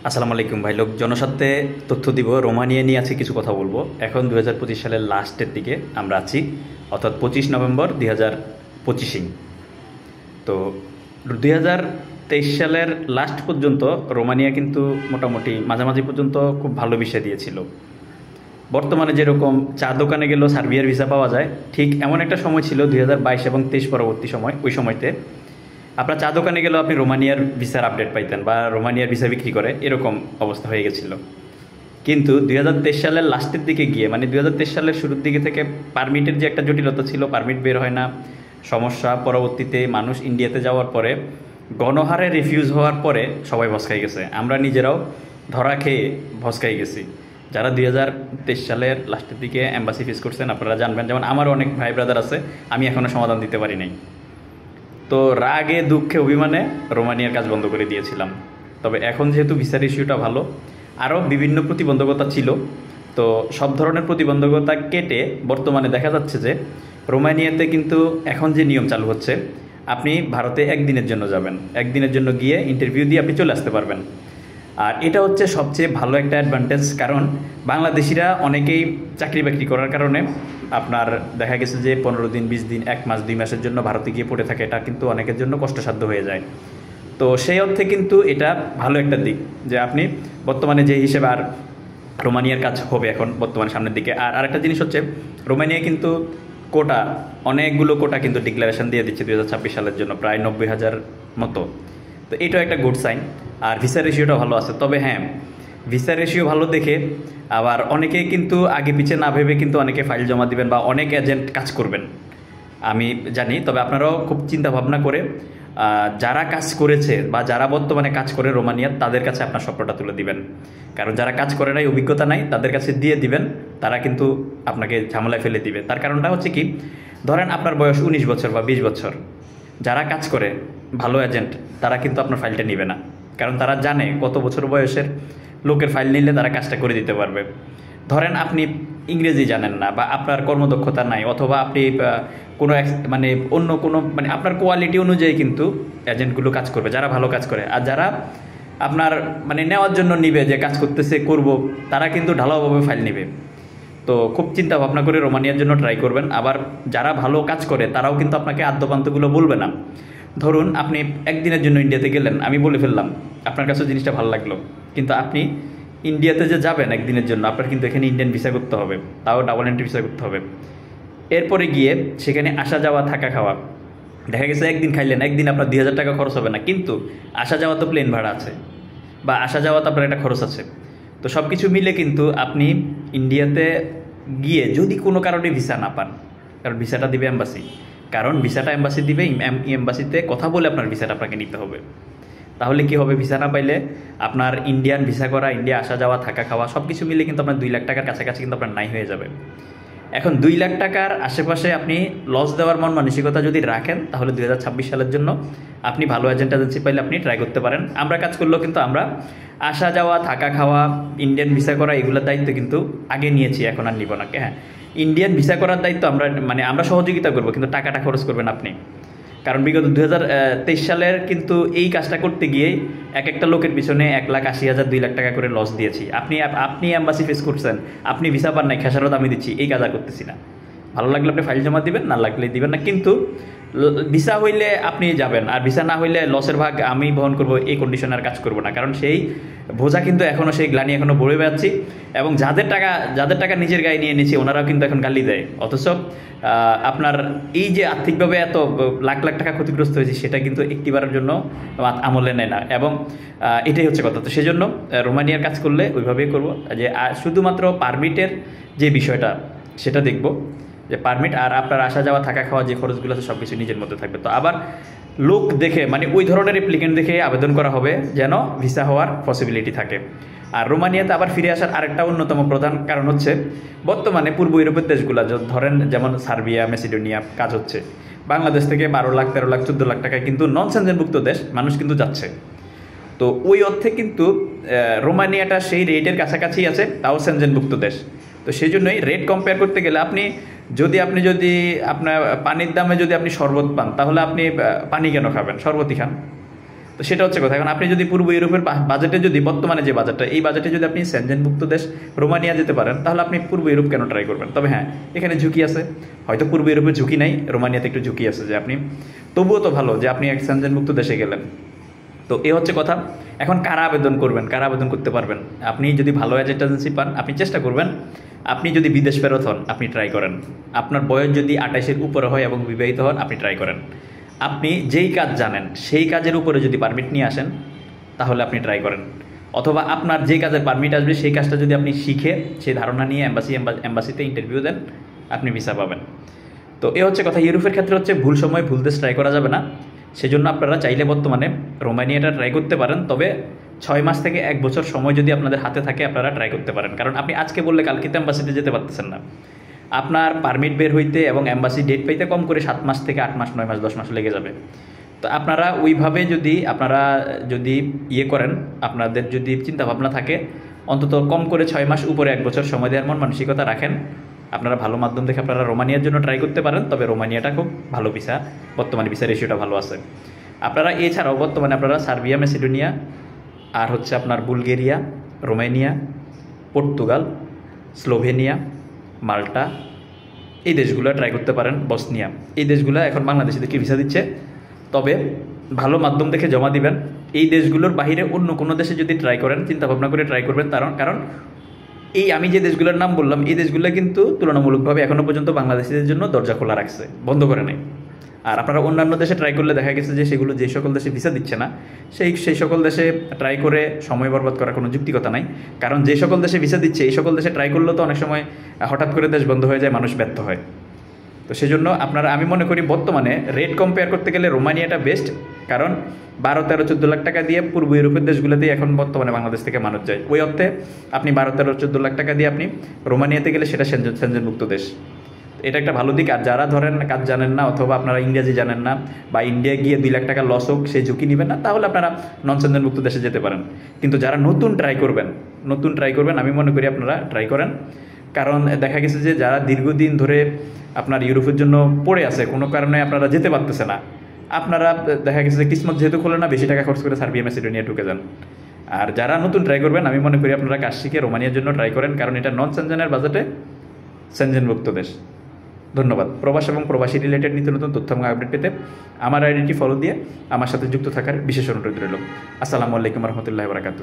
আসসালামু আলাইকুম ভাই লোক জনস্বার্থে তথ্য দিব। রোমানিয়া নিয়ে আছে কিছু কথা বলবো। এখন 2025 সালের লাস্টের দিকে আমরা আছি, অর্থাৎ 25 নভেম্বর 2025। তো 2023 সালের লাস্ট পর্যন্ত রোমানিয়া কিন্তু মোটামুটি মাঝামাঝি পর্যন্ত খুব ভালো বিষয় দিয়েছিল। বর্তমানে যেরকম চা দোকানে গেলেও সার্বিয়ার ভিসা পাওয়া যায়, ঠিক এমন একটা সময় ছিল 2022 এবং 23 পরবর্তী সময়। ওই সময়তে আপনার চা দোকানে গেলেও আপনি রোমানিয়ার ভিসার আপডেট পাইতেন বা রোমানিয়ার ভিসা বিক্রি করে, এরকম অবস্থা হয়ে গেছিল। কিন্তু 2023 সালের লাস্টের দিকে গিয়ে, মানে 2023 সালের শুরুর দিকে থেকে পারমিটের যে একটা জটিলতা ছিল, পারমিট বের হয় না, সমস্যা, পরবর্তীতে মানুষ ইন্ডিয়াতে যাওয়ার পরে গণহারে রিফিউজ হওয়ার পরে সবাই ভসকাই গেছে। আমরা নিজেরাও ধরা খেয়ে ভসকাই গেছি। যারা 2023 সালের লাস্টের দিকে অ্যাম্বাসি ফেস করছেন আপনারা জানবেন, যেমন আমারও অনেক ভাই ব্রাদার আছে, আমি এখনও সমাধান দিতে পারি নাই। তো রাগে দুঃখে অভিমানে রোমানিয়ার কাজ বন্ধ করে দিয়েছিলাম। তবে এখন যেহেতু ভিসার ইস্যুটা ভালো, আরও বিভিন্ন প্রতিবন্ধকতা ছিল, তো সব ধরনের প্রতিবন্ধকতা কেটে বর্তমানে দেখা যাচ্ছে যে রোমানিয়াতে কিন্তু এখন যে নিয়ম চালু হচ্ছে, আপনি ভারতে একদিনের জন্য যাবেন, একদিনের জন্য গিয়ে ইন্টারভিউ দিয়ে আপনি চলে আসতে পারবেন। আর এটা হচ্ছে সবচেয়ে ভালো একটা অ্যাডভান্টেজ, কারণ বাংলাদেশিরা অনেকেই চাকরি বাকরি করার কারণে আপনার দেখা গেছে যে 15 দিন, 20 দিন, 1 মাস, 2 মাসের জন্য ভারতে গিয়ে পড়ে থাকে। এটা কিন্তু অনেকের জন্য কষ্টসাধ্য হয়ে যায়। তো সেই অর্থে কিন্তু এটা ভালো একটা দিক যে আপনি বর্তমানে যে হিসেবে আর রোমানিয়ার কাজ হবে এখন বর্তমানে সামনের দিকে। আর আরেকটা জিনিস হচ্ছে, রোমানিয়া কিন্তু কোটা, অনেকগুলো কোটা কিন্তু ডিক্লারেশন দিয়ে দিচ্ছে 2026 সালের জন্য, প্রায় 90,000 মতো। তো এটাও একটা গুড সাইন। আর ভিসা রেশিওটা ভালো আছে। তবে হ্যাঁ, ভিসা রেশিও ভালো দেখে আবার অনেকেই কিন্তু আগে পিছে না ভেবে কিন্তু অনেকে ফাইল জমা দিবেন বা অনেক এজেন্ট কাজ করবেন, আমি জানি। তবে আপনারাও খুব চিন্তা ভাবনা করে যারা কাজ করেছে বা যারা বর্তমানে কাজ করে রোমানিয়ার, তাদের কাছে আপনার স্বপ্নটা তুলে দিবেন। কারণ যারা কাজ করে নাই, অভিজ্ঞতা নাই, তাদের কাছে দিয়ে দিবেন, তারা কিন্তু আপনাকে ঝামেলায় ফেলে দিবে। তার কারণটা হচ্ছে কি, ধরেন আপনার বয়স 19 বছর বা 20 বছর, যারা কাজ করে ভালো এজেন্ট, তারা কিন্তু আপনার ফাইলটা নেবে না। কারণ তারা জানে কত বছর বয়সের লোকের ফাইল নিলে তারা কাজটা করে দিতে পারবে। ধরেন আপনি ইংরেজি জানেন না বা আপনার কর্মদক্ষতা নাই, অথবা আপনি কোনো মানে অন্য কোনো মানে আপনার কোয়ালিটি অনুযায়ী কিন্তু এজেন্টগুলো কাজ করবে, যারা ভালো কাজ করে। আর যারা আপনার মানে নেওয়ার জন্য নিবে, যে কাজ করতেছে করব, তারা কিন্তু ঢালাওভাবে ফাইল নেবে। তো খুব চিন্তা ভাবনা করে রোমানিয়ার জন্য ট্রাই করবেন। আবার যারা ভালো কাজ করে তারাও কিন্তু আপনাকে আদ্যপান্তগুলো বলবে না। ধরুন আপনি একদিনের জন্য ইন্ডিয়াতে গেলেন, আমি বলে ফেললাম, আপনার কাছে জিনিসটা ভালো লাগলো, কিন্তু আপনি ইন্ডিয়াতে যে যাবেন একদিনের জন্য, আপনার কিন্তু এখানে ইন্ডিয়ান ভিসা করতে হবে, তাও ডাবল এন্ট্রি ভিসা করতে হবে। এরপরে গিয়ে সেখানে আসা যাওয়া থাকা খাওয়া, দেখা গেছে একদিন খাইলেন, একদিন আপনার 2,000 টাকা খরচ হবে না, কিন্তু আসা যাওয়া তো প্লেন ভাড়া আছে বা আসা যাওয়া তো আপনার একটা খরচ আছে। তো সব কিছু মিলে কিন্তু আপনি ইন্ডিয়াতে গিয়ে যদি কোনো কারণে ভিসা না পান, কারণ ভিসাটা দিবে এম্বাসি, কারণ ভিসাটা এম্বাসি দিবে, এম্বাসিতে কথা বলে আপনার ভিসাটা আপনাকে নিতে হবে। তাহলে কি হবে, ভিসা না পাইলে আপনার ইন্ডিয়ান ভিসা করা, ইন্ডিয়া আসা যাওয়া থাকা খাওয়া সব কিছু মিলে কিন্তু আপনার 2 লাখ টাকার কাছাকাছি কিন্তু আপনার নাই হয়ে যাবে। এখন 2 লাখ টাকার আশেপাশে আপনি লস দেওয়ার মন মানসিকতা যদি রাখেন, তাহলে 2026 সালের জন্য আপনি ভালো এজেন্সি পাইলে আপনি ট্রাই করতে পারেন। আমরা কাজ করলেও কিন্তু আমরা আসা যাওয়া থাকা খাওয়া, ইন্ডিয়ান ভিসা করা, এগুলোর দায়িত্ব কিন্তু আগে নিয়েছি, এখন আর নিব না। হ্যাঁ, ইন্ডিয়ান ভিসা করার দায়িত্ব আমরা মানে আমরা সহযোগিতা করবো, কিন্তু টাকাটা খরচ করবেন আপনি। কারণ বিগত 2023 সালের কিন্তু এই কাজটা করতে গিয়েই এক একটা লোকের পিছনে 1,80,000 2 লাখ টাকা করে লস দিয়েছি। আপনি অ্যাম্বাসি ফেস করছেন, আপনি ভিসা পান নাই, খেসারত আমি দিচ্ছি, এই কাজ আর করতেছি না। ভালো লাগলে আপনি ফাইল জমা দিবেন, না লাগলে দিবেন না, কিন্তু ভিসা হইলে আপনি যাবেন, আর ভিসা না হইলে লসের ভাগ আমি বহন করব, এই কন্ডিশনে আর কাজ করব না। কারণ সেই বোঝা কিন্তু এখনও, সেই গ্লানি এখনও বয়ে বেড়াচ্ছি। এবং যাদের টাকা নিজের গায়ে নিয়ে নিয়েছি, ওনারাও কিন্তু এখন গালি দেয়। অথচ আপনার এই যে আর্থিকভাবে এত লাখ লাখ টাকা ক্ষতিগ্রস্ত হয়েছে, সেটা কিন্তু একটিবারের জন্য আমলে নেয় না। এবং এটাই হচ্ছে কথা। তো সেই জন্য রোমানিয়ার কাজ করলে ওইভাবেই করব, যে শুধুমাত্র পারমিটের যে বিষয়টা সেটা দেখব, যে পারমিট আর আপনার আসা যাওয়া থাকা খাওয়া যে খরচগুলো আছে সব কিছু নিজের মধ্যে থাকবে। তো আবার লোক দেখে, মানে ওই ধরনের অ্যাপ্লিকেন্ট দেখে আবেদন করা হবে, যেন ভিসা হওয়ার পসিবিলিটি থাকে। আর রোমানিয়াতে আবার ফিরে আসার আরেকটা অন্যতম প্রধান কারণ হচ্ছে, বর্তমানে পূর্ব ইউরোপের দেশগুলো ধরেন, যেমন সার্বিয়া, মেসিডোনিয়া কাজ হচ্ছে, বাংলাদেশ থেকে 12 লাখ 13 লাখ 14 লাখ টাকায় কিন্তু নন সেনজেনভুক্ত দেশ মানুষ কিন্তু যাচ্ছে। তো ওই অর্থে কিন্তু রোমানিয়াটা সেই রেটের কাছাকাছি আছে, তাও সেনজেনভুক্ত দেশ। তো সেই জন্যই রেট কম্পেয়ার করতে গেলে আপনি যদি আপনার পানির দামে যদি আপনি শরবত পান, তাহলে আপনি পানি কেন খাবেন, শরবতই খান। তো সেটা হচ্ছে কথা। এখন আপনি যদি পূর্ব ইউরোপের বাজেটে যদি বর্তমানে যে বাজেটটা, এই বাজেটে যদি আপনি সেনজেনভুক্ত দেশ রোমানিয়া যেতে পারেন, তাহলে আপনি পূর্ব ইউরোপ কেন ট্রাই করবেন? তবে হ্যাঁ, এখানে ঝুঁকি আছে, হয়তো পূর্ব ইউরোপের ঝুঁকি নাই, রোমানিয়াতে একটু ঝুঁকি আছে, যে আপনি তবুও তো ভালো যে আপনি এক সেনজেনভুক্ত দেশে গেলেন। তো এ হচ্ছে কথা। এখন কারা আবেদন করবেন, কারা আবেদন করতে পারবেন? আপনি যদি ভালো এজেন্ট এজেন্সি পান, আপনি চেষ্টা করবেন। আপনি যদি বিদেশ ফেরত হন, আপনি ট্রাই করেন। আপনার বয়স যদি 28-এর উপরে হয় এবং বিবাহিত হন, আপনি ট্রাই করেন। আপনি যেই কাজ জানেন সেই কাজের উপরে যদি পারমিট নিয়ে আসেন, তাহলে আপনি ট্রাই করেন। অথবা আপনার যে কাজের পারমিট আসবে সেই কাজটা যদি আপনি শিখে সেই ধারণা নিয়ে এম্বাসিতে ইন্টারভিউ দেন, আপনি ভিসা পাবেন। তো এ হচ্ছে কথা। ইউরোপের ক্ষেত্রে হচ্ছে ভুল সময় ভুল দেশ ট্রাই করা যাবে না। সেজন্য আপনারা চাইলে বর্তমানে রোমানিয়াটা ট্রাই করতে পারেন, তবে 6 মাস থেকে 1 বছর সময় যদি আপনাদের হাতে থাকে, আপনারা ট্রাই করতে পারেন। কারণ আপনি আজকে বললে কালকে তো এম্বাসিতে যেতে পারতেছেন না। আপনার পারমিট বের হইতে এবং এম্বাসি ডেট পাইতে কম করে 7 মাস থেকে 8 মাস, 9 মাস, 10 মাস লেগে যাবে। তো আপনারা ওইভাবে যদি ইয়ে করেন, আপনাদের যদি চিন্তাভাবনা থাকে অন্তত কম করে 6 মাস উপরে 1 বছর সময় দেওয়ার মন মানসিকতা রাখেন, আপনারা ভালো মাধ্যম দেখে আপনারা রোমানিয়ার জন্য ট্রাই করতে পারেন। তবে রোমানিয়াটা খুব ভালো ভিসা, বর্তমানে ভিসা রেশিওটা ভালো আছে। আপনারা এছাড়াও বর্তমানে আপনারা সার্বিয়া, মেসিডোনিয়া, আর হচ্ছে আপনার বুলগেরিয়া, রোমানিয়া, পর্তুগাল, স্লোভেনিয়া, মাল্টা, এই দেশগুলো ট্রাই করতে পারেন। বসনিয়া, এই দেশগুলো এখন বাংলাদেশিদেরকে ভিসা দিচ্ছে, তবে ভালো মাধ্যম দেখে জমা দিবেন। এই দেশগুলোর বাইরে অন্য কোনো দেশে যদি ট্রাই করেন, চিন্তাভাবনা করে ট্রাই করবেন। কারণ এই আমি যে দেশগুলোর নাম বললাম, এই দেশগুলো কিন্তু তুলনামূলকভাবে এখনও পর্যন্ত বাংলাদেশিদের জন্য দরজা খোলা রাখছে, বন্ধ করে নেই। আর আপনারা অন্যান্য দেশে ট্রাই করলে দেখা গেছে যে সেগুলো যে সকল দেশে ভিসা দিচ্ছে না, সেই সকল দেশে ট্রাই করে সময় বরবাদ করার কোনো যুক্তিকতা নাই। কারণ যে সকল দেশে ভিসা দিচ্ছে, এই সকল দেশে ট্রাই করলেও তো অনেক সময় হঠাৎ করে দেশ বন্ধ হয়ে যায়, মানুষ ব্যর্থ হয়। তো সেজন্য আমি মনে করি বর্তমানে রেট কম্পেয়ার করতে গেলে রোমানিয়াটা বেস্ট। কারণ 12-13-14 লাখ টাকা দিয়ে পূর্ব ইউরোপের দেশগুলোতেই এখন বর্তমানে বাংলাদেশ থেকে মানুষ যায়। ওই অর্থে আপনি 12-13-14 লাখ টাকা দিয়ে আপনি রোমানিয়াতে গেলে সেটা সেনজেনভুক্ত দেশ, এটা একটা ভালো দিক। আর যারা ধরেন কাজ জানেন না, অথবা আপনারা ইংরেজি জানেন না, বা ইন্ডিয়া গিয়ে 2 লাখ টাকা লস হোক সেই ঝুঁকি নেবেন না, তাহলে আপনারা নন সেনজেনভুক্ত দেশে যেতে পারেন। কিন্তু যারা নতুন ট্রাই করবেন, আমি মনে করি আপনারা ট্রাই করেন। কারণ দেখা গেছে যে যারা দীর্ঘদিন ধরে আপনার ইউরোপের জন্য পড়ে আছে, কোনো কারণে আপনারা যেতে পারতেছে না, আপনারা দেখা গেছে যে কিসমত যেহেতু খোলে না, বেশি টাকা খরচ করে সার্বিয়া, মেসিডোনিয়া ঢুকে যান। আর যারা নতুন ট্রাই করবেন, আমি মনে করি আপনারা কাজ শিখে রোমানিয়ার জন্য ট্রাই করেন, কারণ এটা নন সেনজেনের বাজেটে সেনজেনভুক্ত দেশ। ধন্যবাদ। প্রবাস এবং প্রবাসী রিলেটেড নিত্য নতুন তথ্য এবং আপডেট পেতে আমার আইডিটি ফলো দিয়ে আমার সাথে যুক্ত থাকার বিশেষ অনুরোধ রইল। আসসালামু আলাইকুম রহমতুল্লাহি ওয়া বারাকাতুহু।